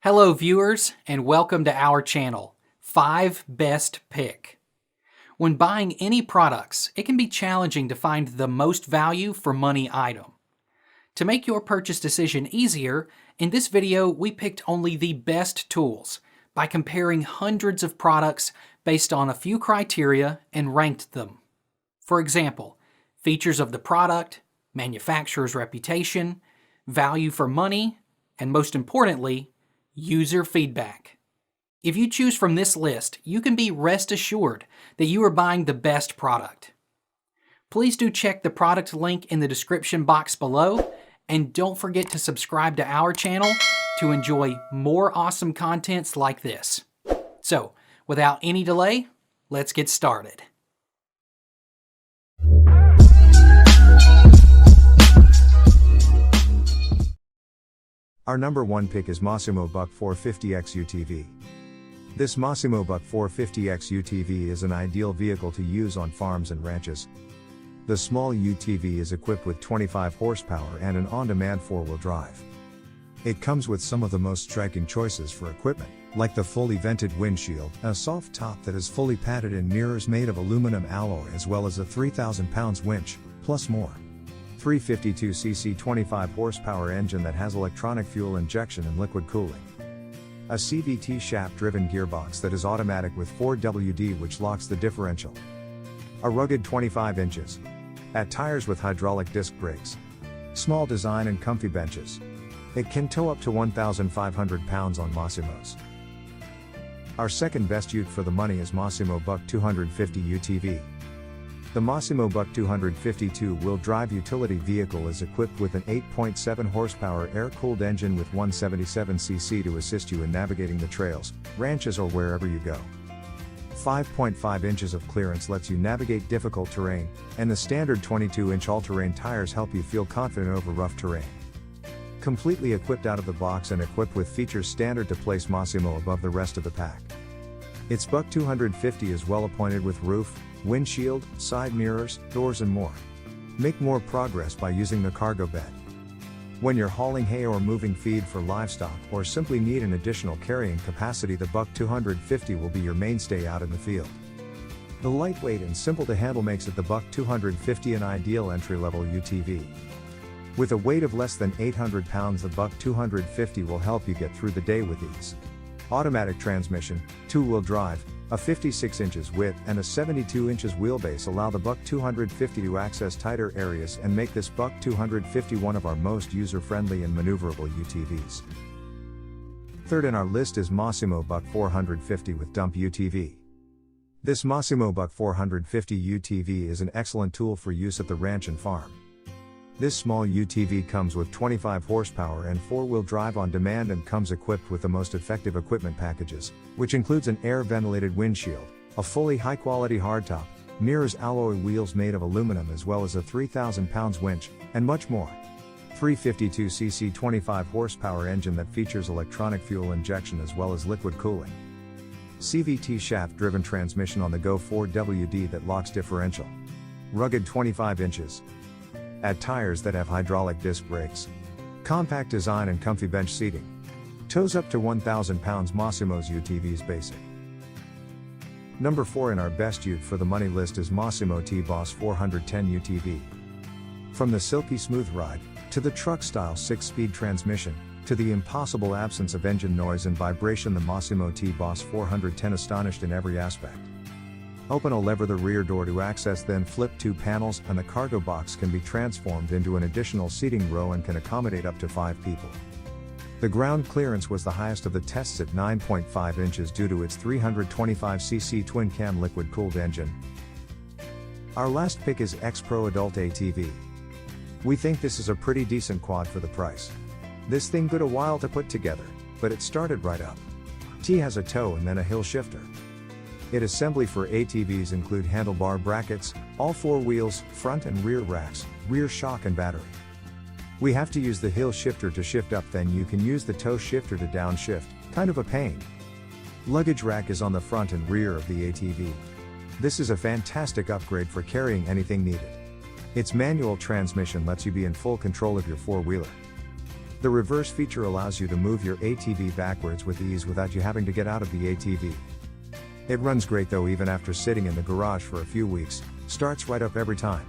Hello viewers, and welcome to our channel, 5 Best Pick. When buying any products, it can be challenging to find the most value for money item. To make your purchase decision easier, in this video we picked only the best tools by comparing hundreds of products based on a few criteria and ranked them. For example, features of the product, manufacturer's reputation, value for money, and most importantly, user feedback. If you choose from this list, you can be rest assured that you are buying the best product. Please do check the product link in the description box below, and don't forget to subscribe to our channel to enjoy more awesome contents like this. So, without any delay, let's get started. Our number one pick is MASSIMO Buck 450X UTV. This MASSIMO Buck 450X UTV is an ideal vehicle to use on farms and ranches. The small UTV is equipped with 25 horsepower and an on-demand four-wheel drive. It comes with some of the most striking choices for equipment, like the fully vented windshield, a soft top that is fully padded in mirrors made of aluminum alloy, as well as a 3,000 pounds winch, plus more. 352cc 25 horsepower engine that has electronic fuel injection and liquid cooling. A CVT shaft-driven gearbox that is automatic with 4WD which locks the differential. A rugged 25 inches. At tires with hydraulic disc brakes. Small design and comfy benches. It can tow up to 1,500 pounds on Massimos. Our second best ute for the money is MASSIMO Buck 250 UTV. The MASSIMO Buck 250 two-wheel drive utility vehicle is equipped with an 8.7 horsepower air-cooled engine with 177cc to assist you in navigating the trails, ranches, or wherever you go. 5.5 inches of clearance lets you navigate difficult terrain, and the standard 22-inch all-terrain tires help you feel confident over rough terrain. Completely equipped out of the box and equipped with features standard to place Massimo above the rest of the pack. Its Buck 250 is well appointed with roof, windshield, side mirrors, doors and more. Make more progress by using the cargo bed. When you're hauling hay or moving feed for livestock or simply need an additional carrying capacity, the Buck 250 will be your mainstay out in the field. The lightweight and simple to handle makes it the Buck 250 an ideal entry-level UTV. With a weight of less than 800 pounds, the Buck 250 will help you get through the day with ease. Automatic transmission, two-wheel drive, a 56 inches width and a 72 inches wheelbase allow the Buck 250 to access tighter areas and make this Buck 250 one of our most user-friendly and maneuverable UTVs. Third in our list is MASSIMO Buck 450 with dump UTV. This MASSIMO Buck 450 UTV is an excellent tool for use at the ranch and farm. This small UTV comes with 25 horsepower and four-wheel drive on demand and comes equipped with the most effective equipment packages, which includes an air-ventilated windshield, a fully high-quality hardtop, mirrors, alloy wheels made of aluminum, as well as a 3,000 pounds winch, and much more. 352cc 25 horsepower engine that features electronic fuel injection as well as liquid cooling. CVT shaft-driven transmission on the go 4WD that locks differential. Rugged 25 inches. Add tires that have hydraulic disc brakes. Compact design and comfy bench seating. Tows up to 1,000 pounds. Massimo's UTV's basic. Number 4 in our best ute for the money list is Massimo T-BOSS 410 UTV. From the silky smooth ride, to the truck-style 6-speed transmission, to the impossible absence of engine noise and vibration, the Massimo T-BOSS 410 astonished in every aspect. Open a lever the rear door to access, then flip 2 panels and the cargo box can be transformed into an additional seating row and can accommodate up to 5 people. The ground clearance was the highest of the tests at 9.5 inches due to its 325cc twin-cam liquid-cooled engine. Our last pick is XPro Adult ATV. We think this is a pretty decent quad for the price. This thing took a while to put together, but it started right up. T has a tow and then a hill shifter. Its assembly for ATVs include handlebar brackets, all 4 wheels, front and rear racks, rear shock and battery. We have to use the hill shifter to shift up, then you can use the tow shifter to downshift, kind of a pain. Luggage rack is on the front and rear of the ATV. This is a fantastic upgrade for carrying anything needed. Its manual transmission lets you be in full control of your four-wheeler. The reverse feature allows you to move your ATV backwards with ease without you having to get out of the ATV. It runs great though even after sitting in the garage for a few weeks, starts right up every time.